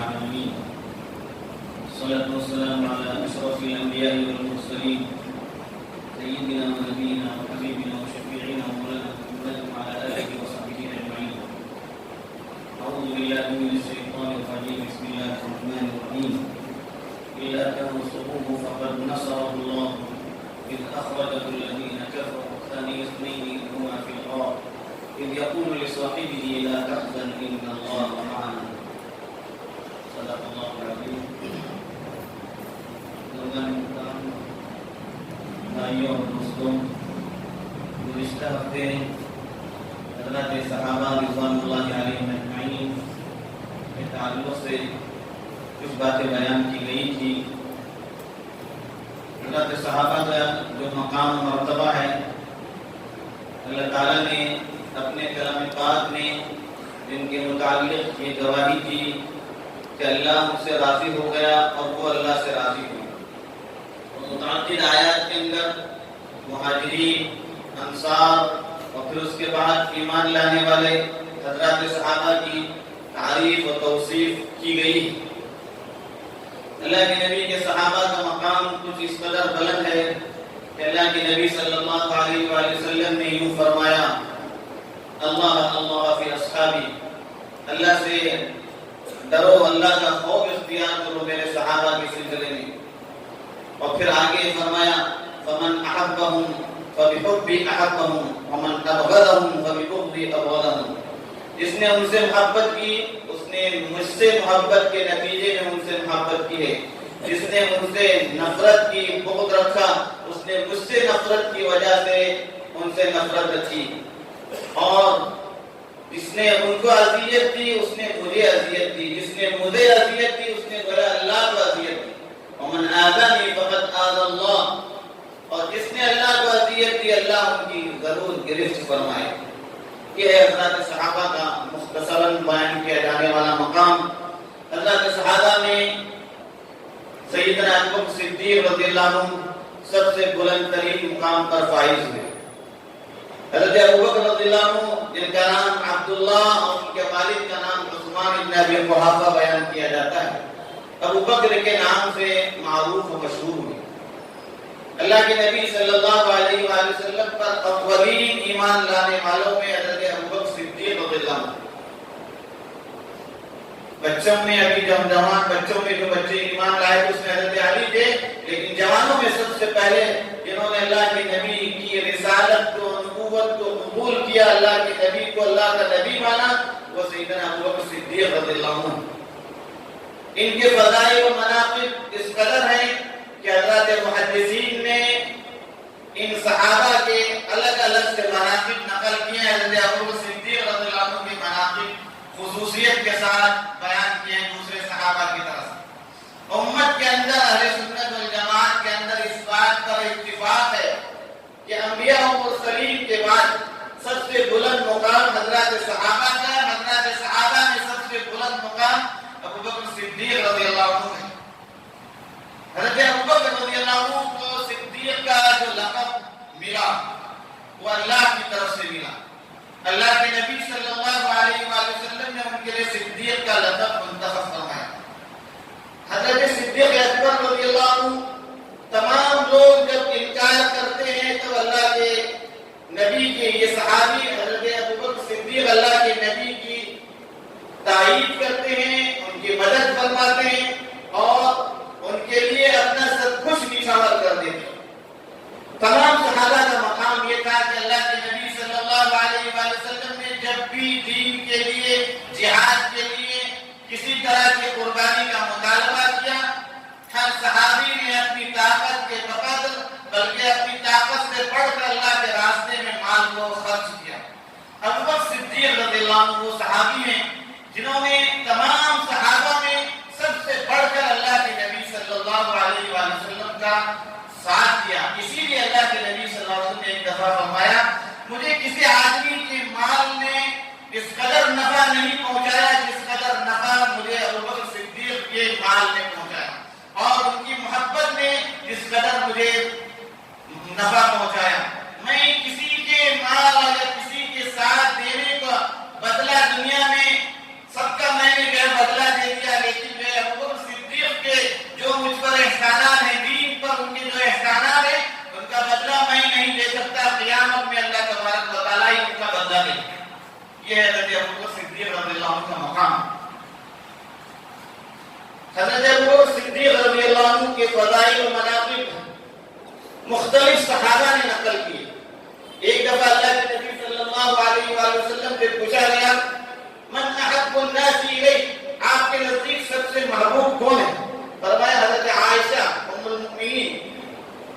العالمين الصلاة والسلام على أشرف الأنبياء والمرسلين سيدنا ونبينا وحبيبنا وشفيعنا ومولانا محمد وعلى آله وصحبه أجمعين. أعوذ بالله من الشيطان الرجيم. بسم الله الرحمن الرحيم. إلا تنصروه فقد نصره الله إذ أخرجه الذين كفروا ثاني اثنين إذ هما في الغار إذ يقول لصاحبه لا تحزن إن الله معنا. صدق الله العظيم. بھائیوں اور دوستوں، گزشتہ ہفتے حضرات صحابہ رضوان اللہ علیہم اجمعین کے تعلق سے کچھ باتیں بیان کی گئی تھی. حضرات صحابہ کا جو مقام و مرتبہ ہے، اللہ تعالیٰ نے اپنے کلام پاک میں جن کے متعلق یہ گواہی دی کہ اللہ مجھ سے راضی ہو گیا اور وہ اللہ سے راضی ہوئی. متعدد آیات کے اندر مہاجرین، انصار اور پھر اس کے بعد ایمان لانے والے حضرات صحابہ کی تعریف و توصیف کی گئی. اللہ کے نبی کے صحابہ کا مقام کچھ اس قدر بلند ہے کہ اللہ کے نبی صلی اللہ علیہ وآلہ وسلم نے یوں فرمایا: اللہ اللہ فی اصحابی، اللہ سے ڈرو، اللہ کا خوف اختیار کرو میرے صحابہ کے سلسلے میں. اور پھر آگے فرمایا: فمن احبهم فبحبی احبهم ومن ابغضهم فببغضی ابغضهم. جس نے ان سے محبت کی اس نے مجھ سے محبت کے نتیجے میں ان سے محبت کی ہے. جس نے ان سے نفرت کی، بغض رکھا، اس نے مجھ سے نفرت کی وجہ سے ان سے نفرت رکھی. اور جس نے ان کو اذیت دی اس نے مجھے اذیت دی. جس نے مجھے اذیت دی اس نے گویا اللہ کو اذیت دی. ومن آذانی فقد آذى اللہ، اور جس نے اللہ کو اذیت دی اللہ ان کی ضرور گرفت فرمائے. یہ ہے حضرات صحابہ کا مختصراً بیان کیا جانے والا مقام. حضرات صحابہ میں سیدنا ابوبکر صدیق رضی اللہ عنہ سب سے بلند ترین مقام پر فائز ہوئے. حضرت ابوبکر رضی اللہ عنہ جن کا نام عبداللہ اور ان کے والد کا نام عثمان بن ابی قحافہ بیان کیا جاتا ہے، ابو بکر کے نام سے معروف و مشہور ہوئے. اللہ کے نبی صلی اللہ علیہ وآلہ وسلم پر اولین ایمان لانے والوں میں حضرت ابوبکر صدیق رضی اللہ عنہ. بچوں میں ابھی جوان بچوں میں جو بچے ایمان لائے اس میں حضرت علی تھے، لیکن جوانوں میں سب سے پہلے جنہوں نے اللہ کے نبی کی رسالت کو، نبوت کو قبول کیا، اللہ کے نبی کو اللہ کا نبی مانا، وہ سیدنا ابوبکر صدیق رضی اللہ عنہ. ان کے فضائل و مناقب اس قدر ہیں کہ حضرات محدثین نے ان صحابہ کے الگ الگ سے مناقب نقل کیے ہیں. حضرت ابوبکر صدیق رضی اللہ عنہ کے مناقب خصوصیت کے ساتھ بیان کیے ہیں دوسرے صحابہ کی طرف. امت کے اندر اہل سنت والجماعت کے اندر اس بات پر اتفاق ہے کہ انبیاء و مرسلین کے بعد سب سے بلند مقام حضرات صحابہ کا. حضرات صحابہ میں سب سے بلند مقام ابوبکر صدیق رضی اللہ عنہ ہے. حضرت ابوبکر رضی اللہ عنہ کو صدیق کا جو لقب ملا وہ اللہ کی طرف سے ملا. اللہ کے نبی صلی اللہ علیہ وآلہ وسلم نے ان کے لیے صدیق کا لقب منتخب فرمایا. حضرت صدیق اکبر رضی اللہ عنہ تمام لوگ جب انکار کرتے ہیں تو اللہ کے نبی کے یہ صحابی حضرت ابوبکر صدیق اللہ کے نبی کی تائید کرتے ہیں، ان کی مدد فرماتے ہیں اور ان کے لیے اپنا سب کچھ نچھاور کر دیتے ہیں. تمام صحابہ کا مقام یہ تھا کہ اللہ کے نبی صلی اللہ علیہ وآلہ وسلم نے جب بھی دین کے لیے، جہاد کے لیے کسی طرح کی قربانی کا مطالبہ کیا، ہر صحابی نے اپنی طاقت کے بقدر بلکہ اپنی طاقت سے بڑھ کر اللہ کے راستے میں مال کو خرچ کیا. ابوبکر صدیق رضی اللہ عنہ وہ صحابی ہیں جنہوں نے تمام صحابہ میں سب سے بڑھ کر اللہ کے نبی صلی اللہ علیہ وآلہ وسلم کا ساتھ دیا. اسی لیے اللہ کے نبی صلی اللہ علیہ وسلم نے ایک دفعہ فرمایا: مجھے کسی آدمی کے مال نے اس قدر نفع نہیں پہنچایا جس قدر نفع مجھے ابوبکر صدیق کے مال نے پہنچایا، اور ان کی محبت نے جس قدر مجھے نفع پہنچایا. میں کسی کے مال یا کسی کے ساتھ دینے کا بدلہ دنیا میں سب کا میں نے بدلہ دے دیا، لیکن یہ ہے حضرت ابوبکر صدیق رضی اللہ عنہ کا مقام. حضرت ابوبکر صدیق رضی اللہ عنہ کے فضائل و مناقب مختلف صحابہ نے نقل کیے. ایک دفعہ اللہ کے نبی صلی اللہ علیہ وآلہ وسلم سے پوچھا گیا من احب الناس الیک، آپ کے نزدیک سب سے محبوب کون ہے؟ فرمایا حضرت عائشہ ام المؤمنین.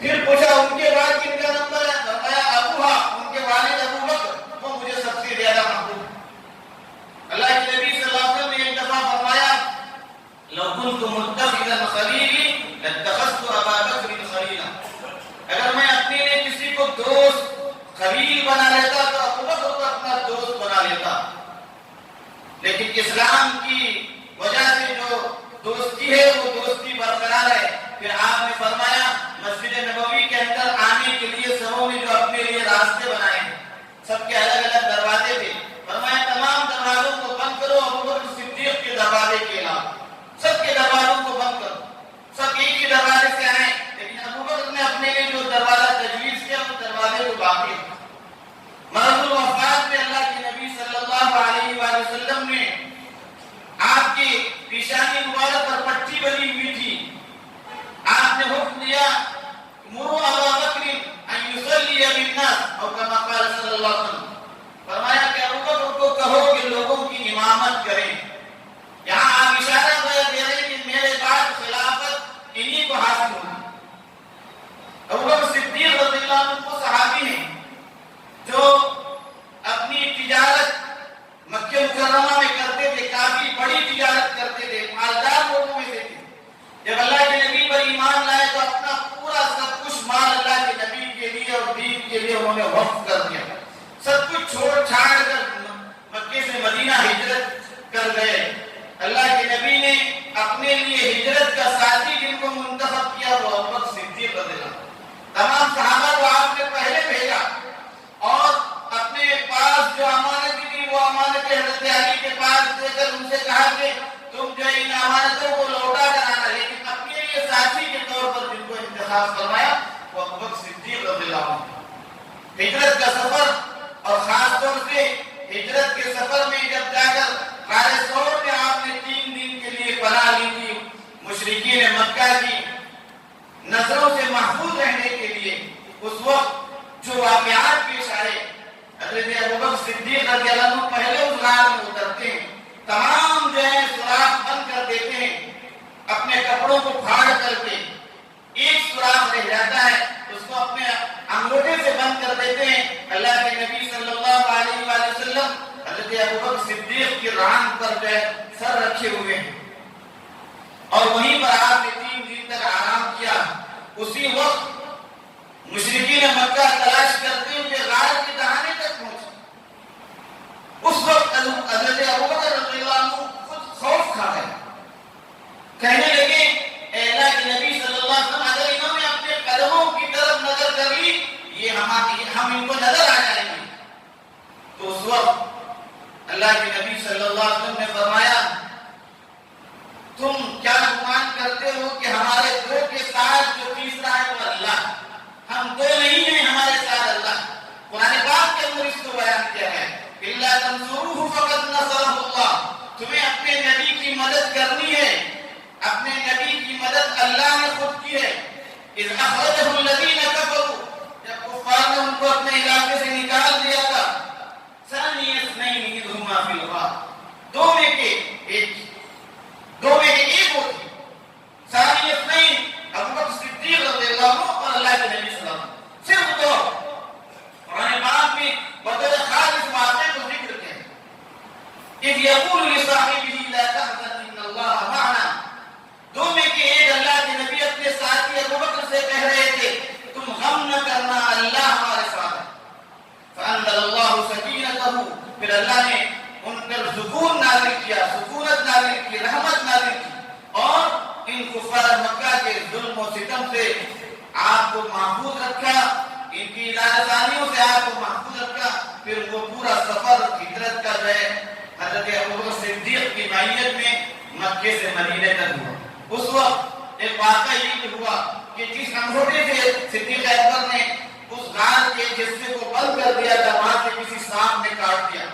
پھر پوچھا ان کے بعد کن کا نمبر ہے؟ فرمایا ابوہا، ان کے والد ابو بکر، وہ مجھے سب سے زیادہ محبوب. اللہ کے نبی صلی اللہ علیہ وسلم نے ایک دفعہ فرمایا لو كنت متخذا خلیلی لاتخذت ابا بکر خلیلا، اگر میں اپنے لیے کسی کو دوست خلیل بنا لیتا تو ابو بکر کو اپنا دوست بنا لیتا. لیکن اسلام کی وجہ سے جو دوستی ہے وہ دوستی برقرار ہے. پھر آپ نے فرمایا مسجد نبوی کے اندر آنے کے لیے سبوں نے جو اپنے لیے راستے بنائے ہیں، سب کے الگ الگ دروازے تھے، فرمایا تمام دروازوں کو بند کرو ابوبکر صدیق کے دروازے کے علاوہ، سب کے دروازوں کو بند کرو، سب ایک ہی دروازے سے آئے. لیکن ابوبکر نے اپنے لیے جو دروازہ تجویز کیا وہ دروازے کو باقی. مرض الوفات میں اللہ کے نبی صلی اللہ علیہ وآلہ وسلم نے آپ کی پیشانی مبارک پر پٹی بنی ہوئی تھی. آپ نے حکم دیا مروا ابا بکر ان یصلی بالناس او کما قال صلی اللہ علیہ وسلم، فرمایا کہ ابو بکر کو کہو کہ لوگوں کی امامت کریں. یہاں آپ اشارہ دے رہے ہیں کہ میرے بعد خلافت انہی کو حاصل ہوگی. ابو بکر صدیق رضی اللہ عنہ وہ صحابی ہیں جو اپنی تجارت مکہ مکرمہ میں کرتے تھے، کافی بڑی تجارت کرتے تھے، مالدار لوگوں میں سے تھے. جب اللہ کے نبی پر ایمان لائے تو اپنا پورا سب کچھ مال اللہ کے نبی کے لیے اور دین کے لیے انہوں نے وقف کر دیا. سب کچھ چھوڑ چھاڑ کر مکے سے مدینہ ہجرت کر گئے. اللہ کے نبی نے اپنے لیے ہجرت کا ساتھی جن کو منتخب کیا وہ ابوبکر صدیق رضی اللہ عنہ. تمام صحابہ کو آپ نے پہلے بھیجا اور اپنے پاس جو امانت تھی وہ امانت حضرت علی کے پاس دے کر ان سے کہا کہ تم جو ان امانتوں کو لوٹا کر آنا. لیکن اپنے لیے ساتھی کے طور پر جن کو انتخاب فرمایا وہ ابوبکر صدیق رضی اللہ عنہ. ہجرت کا سفر اور خاص طور سے ہجرت کے سفر میں جب جا کر غار ثور میں آپ نے 3 دن کے لیے پناہ لی تھی مشرکین مکہ کی نظروں سے محفوظ رہنے کے لیے، اس وقت جو واقعات پیش آئے حضرت ابوبکر صدیق رضی اللہ عنہ پہلے اس غار میں اترتے ہیں، تمام جو ہے سوراخ بند کر دیتے ہیں، اپنے کپڑوں کو پھاڑ کر کے ایک سوراخ رہ جاتا ہے اس کو اپنے انگوٹھے سے بند کر دیتے ہیں. اللہ کے نبی صلی اللہ علیہ وآلہ وسلم حضرت ابوبکر صدیق کی ران پر جو ہے سر رکھے ہوئے ہیں اور وہیں پر آپ نے 3 دن تک آرام کیا. اسی وقت مشرکین مکہ تلاش کرتے ہوئے غار کے دہانے تک پہنچے. اس وقت حضرت ابوبکر رضی اللہ عنہ خود خوف کھا گئے، کہنے لگے اے اللہ کے نبی صلی اللہ علیہ وسلم اگر انہوں نے اپنے قدموں کی طرف نظر کر لی یہ ہم ان کو نظر آ جائیں گے. تو اس وقت اللہ کے نبی صلی اللہ علیہ وسلم نے فرمایا تم کیا گمان کرتے ہو کہ ہمارے 2 کے ساتھ جو تیسرا ہے وہ اللہ، ہم 2 نہیں ہیں، ہمارے ساتھ اللہ. قرآن پاک کے اندر اس کو بیان کیا ہے الا تنصروه فقد نصره اللہ. تمہیں اپنے نبی کی مدد کرنی ہے، اپنے نبی کی مدد اللہ نے خود کی ہے. اذ اخرجه الذين كفروا، جب کفار نے ان کو اپنے علاقے سے نکال دیا تھا. ثانی اثنین اذ هما فی الغار، 2 میں سے ایک ہوتی. ثانی اثنین ابوبکر صدیق رضی اللہ عنہ اور اللہ کے نبی صلی اللہ علیہ وسلم، صرف 2. قرآن پاک میں بطور خاص اس واقعے کو ذکر کیا ہے. اذ یقول لصاحبہ لا تحزن ان اللہ معنا، 2 میں سے ایک اللہ کے نبی اپنے ساتھی ابوبکر سے کہہ رہے تھے تم غم نہ کرنا اللہ ہمارے ساتھ ہے. فانزل اللہ سکینتہ، پھر اللہ نے ان پر سکون نازل کیا، سکونت نازل کی، رحمت نازل کی اور ان کفار مکہ کے ظلم و ستم سے آپ کو محفوظ رکھا، ان کی ادارسانیوں سے آپ کو محفوظ رکھا. پھر وہ پورا سفر ہجرت کا جو ہے حضرت ابوبکر صدیق کی معیت میں مکے سے مدینے تک ہوا. اس وقت ایک واقعہ یہ ہوا کہ جس انگوٹھے سے صدیق اکبر نے اس غار کے حصے کو بند کر دیا تھا وہاں سے کسی سانپ نے کاٹ دیا.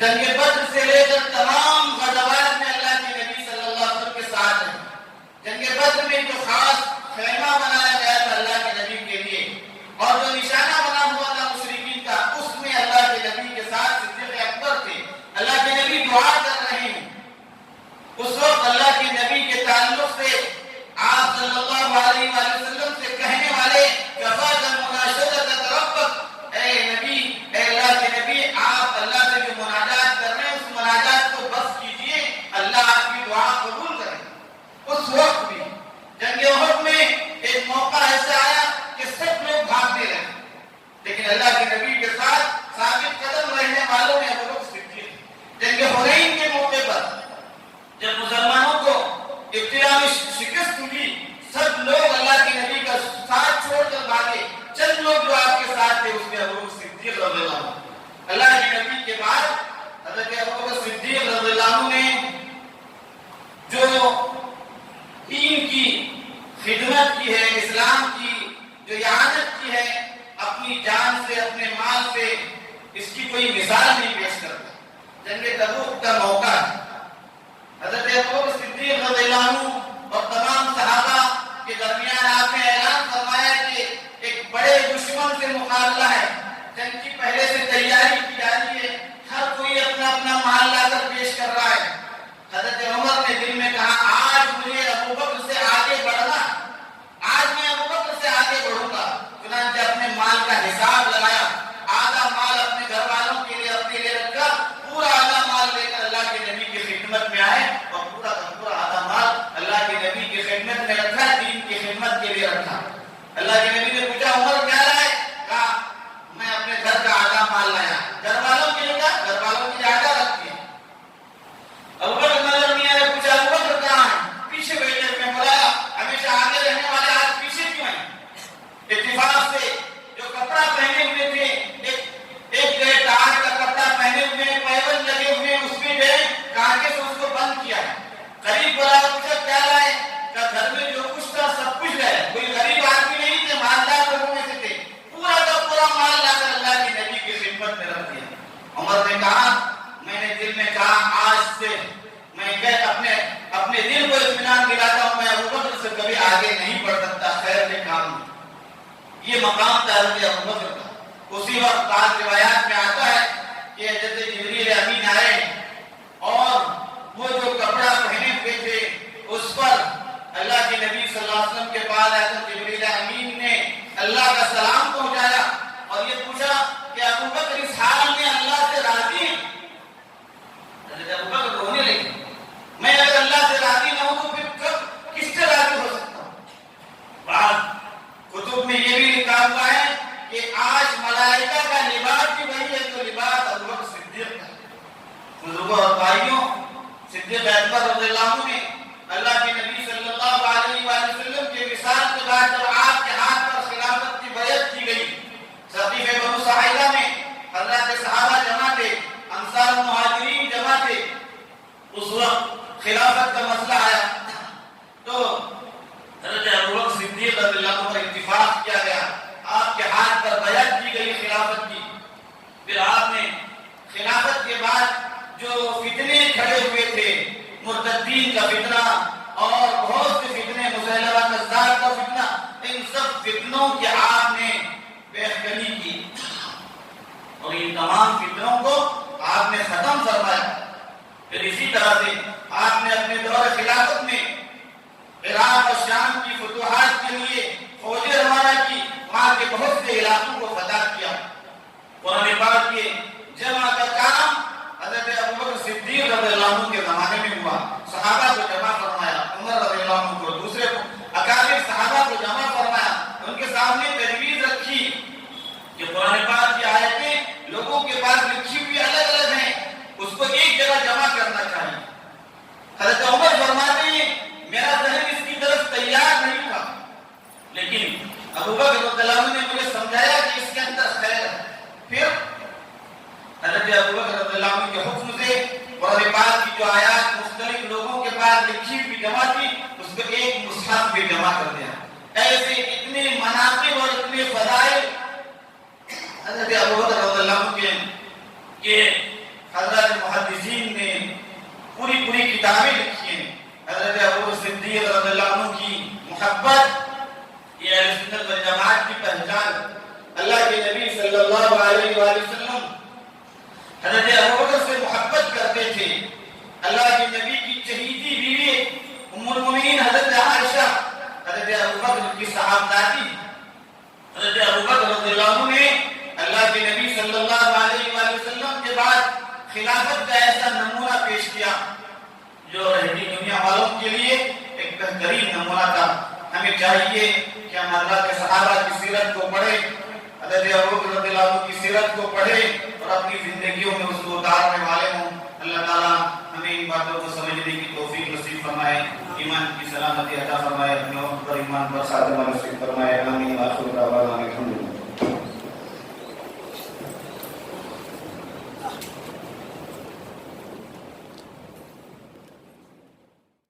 جنگ بدر سے لے کر تمام غزوات میں اللہ کے نبی صلی اللہ علیہ وسلم کے ساتھ ہیں. جنگ بدر میں جو خاص خیمہ بنایا گیا تھا اللہ کے نبی کے لیے اور جو نشانہ بنا ہوا تھا مشرکین کا، اس میں اللہ کے نبی کے ساتھ صدیق اکبر تھے. اللہ کے نبی دعا کر رہے ہیں. اس وقت اللہ کے نبی کے تعلق سے آپ صلی اللہ علیہ وسلم سے کہنے والے کفاک مناشدۃ ربک، اے نبی، اے اللہ کے نبی، آپ اللہ سے جو مناجات کر رہے ہیں اس مناجات کو بس کیجئے، اللہ آپ کی دعا قبول کرے. اس وقت بھی جنگ احد میں ایک موقع ایسا آیا کہ سب لوگ بھاگنے لگے، لیکن اللہ کے نبی کے ساتھ ثابت قدم رہنے والوں نے ابو بکر صدیق. جنگ حنین کے موقع پر جب مسلمانوں کو ابتدا میں شکست ہوئی، سب لوگ اللہ کے نبی کا ساتھ چھوڑ کر بھاگے. چند لوگ جو آپ کے ساتھ تھے اس میں ابو بکر صدیق رضی اللہ عنہ. اللہ کے نبی کے بعد حضرت ابو بکر صدیق رضی اللہ عنہ نے جو دین کی خدمت کی ہے، اسلام کی جو اعانت کی ہے، اپنی جان سے، اپنے مال سے، اس کی کوئی مثال نہیں پیش کرتا. جنگ تبوک کا موقع حضرت ابو بکر صدیق رضی اللہ عنہ اور تمام صحابہ کے درمیان آپ نے اعلان فرمایا کہ ایک بڑے دشمن سے مقابلہ ہے. جنگ کی پہلے سے تیاری کی جا رہی ہے، ہر کوئی اپنا اپنا مال لا کر پیش کر رہا ہے. حضرت عمر نے دل میں کہا آج مجھے ابو بکر سے آگے بڑھنا، آج میں ابو بکر سے آگے بڑھوں گا. چنانچہ اپنے مال کا حساب لگایا، آدھا مال اپنے گھر والوں کے لیے اپنے لیے رکھا، پورا آدھا مال لے کر اللہ کے نبی کی خدمت میں آئے اور پورا کا پورا آدھا مال اللہ کے نبی کی خدمت میں رکھا، دین کی خدمت کے لیے رکھا. اللہ کے نبی نے پوچھا عمر کیا لائے؟ کہا میں اپنے گھر کا آدھا مال لایا. گھر والوں کے لیے کہا گھر والوں کے لیے آدھا رکھ دیا. ابو بکر نظر نہیں آیا، پوچھا ابو بکر کہاں ہے؟ پیچھے بیٹھے. میں بلایا ہمیشہ آگے رہنے والے آج پیچھے کیوں ہیں؟ اتفاق سے جو کپڑا پہنے ہوئے تھے، ایک گئے تاج کا کپڑا پہنے ہوئے، پیبند لگے ہوئے، اس میں گئے کانٹے سے اس کو بند کیا ہے. قریب بلایا، پوچھا کیا لائے؟ کہ گھر میں جو کچھ تھا سب کچھ لائے. کوئی غریب آدمی نہیں تھے، مالدار لوگوں میں سے تھے. پورا کا پورا مال لا کر اللہ کے نبی کی خدمت میں رکھ دیا. عمر نے کہا میں نے دل میں کہا آج سے میں اپنے دل کو اطمینان دلاتا ہوں، میں ابو بکر سے کبھی آگے نہیں بڑھ سکتا خیر کے کام میں. یہ مقام تھا حضرت ابو بکر کا. اسی وقت بعض روایات میں آتا ہے کہ حضرت جبریل امین آئے اور وہ جو کپڑا پہنے ہوئے تھے اس پر اللہ کے نبی صلی اللہ علیہ وسلم کے پاس حضرت جبریل امین نے اللہ کا سلام پہنچایا اور یہ پوچھا کہ ابو بکر اس حال میں اللہ سے راضی ہیں؟ حضرت ابو بکر رونے لگے. میں اگر اللہ سے راضی نہ ہوں تو پھر کب کس سے راضی ہو سکتا ہوں؟ بعض کتب میں یہ بھی لکھا ہوا ہے کہ آج ملائکہ کا لباس بھی وہی ہے جو لباس ابو بکر صدیق کا. بزرگوں اور بھائیوں، صدیق اکبر رضی اللہ عنہ نے اللہ کے نبی صلی اللہ علیہ وسلم کے وصال کے بعد جب آپ کے ہاتھ پر خلافت کی بیعت کی گئی، سقیفہ بنو ساعدہ میں حضرات صحابہ جمع تھے، انصار و مہاجرین جمع تھے. اس وقت خلافت کا مسئلہ آیا تو حضرت ابو بکر صدیق رضی اللہ عنہ پر اتفاق کیا گیا، آپ کے ہاتھ پر بیعت کی گئی خلافت کی. پھر آپ نے خلافت کے بعد جو فتنے کھڑے ہوئے تھے، مرتدین کا فتنہ اور بہت سے فتنے، مسیلمہ کذاب کا فتنہ، ان سب فتنوں کی آپ نے بہتری کی اور ان تمام فتنوں کو آپ نے ختم فرمایا. پھر اسی طرح سے آپ نے اپنے دور خلافت میں عراق اور شام کی فتوحات کے لیے فوجیں روانہ کی، وہاں کے بہت سے علاقوں کو فتح کیا. قرآن پاک کے جمع کا کام حضرت ابو بکر صدیق رضی اللہ عنہ کے زمانے میں ہوا. صحابہ کو جمع فرمایا، عمر رضی اللہ عنہ کو، دوسرے اکابر صحابہ کو جمع فرمایا، ان کے سامنے تجویز رکھی کہ قرآن پاک کی آیتیں لوگوں کے پاس لکھی ہوئی الگ الگ ہیں، اس کو ایک جگہ جمع کرنا چاہیے. حضرت عمر فرماتے ہیں میرا ذہن اس کی طرف تیار نہیں تھا، لیکن ابو بکر رضی اللہ عنہ نے مجھے سمجھایا کہ اس کے اندر خیر ہے. پھر حضرت ابو بکر رضی اللہ عنہ کے حکم سے قرآن پاک کی جو آیات مختلف لوگوں کے پاس لکھی ہوئی جمع تھی، اس کو ایک مصحف بھی جمع کر دیا. ایسے اتنے مناقب اور اتنے فضائل حضرت ابو بکر رضی اللہ عنہ کے کہ حضرت اللہ علیہ وآلہ وسلم حضرت ابوبکر سے محبت کرتے تھے. اللہ کے نبی کی چہیتی بیوی ام المؤمنین حضرت عائشہ حضرت ابوبکر کی صحابہ، حضرت ابوبکر رضی اللہ عنہ نے اللہ کے نبی صلی اللہ علیہ وآلہ وسلم کے بعد خلافت کا ایسا نمونہ پیش کیا جو رہتی دنیا والوں کے لیے ایک بہترین نمونہ تھا. ہمیں چاہیے کہ ہم اللہ کے صحابہ کی سیرت کو پڑھیں، حضرت ابوبکر رضی اللہ عنہ کی سیرت کو پڑھیں اور اپنی زندگیوں میں اس کو اتارنے والے ہوں. اللہ تعالیٰ ہمیں ان باتوں کو سمجھنے کی توفیق نصیب فرمائے، ایمان کی سلامتی عطا فرمائے، اپنے وقت پر ایمان پر خاتمہ نصیب فرمائے. آمین. آخر دعوانا الحمدللہ.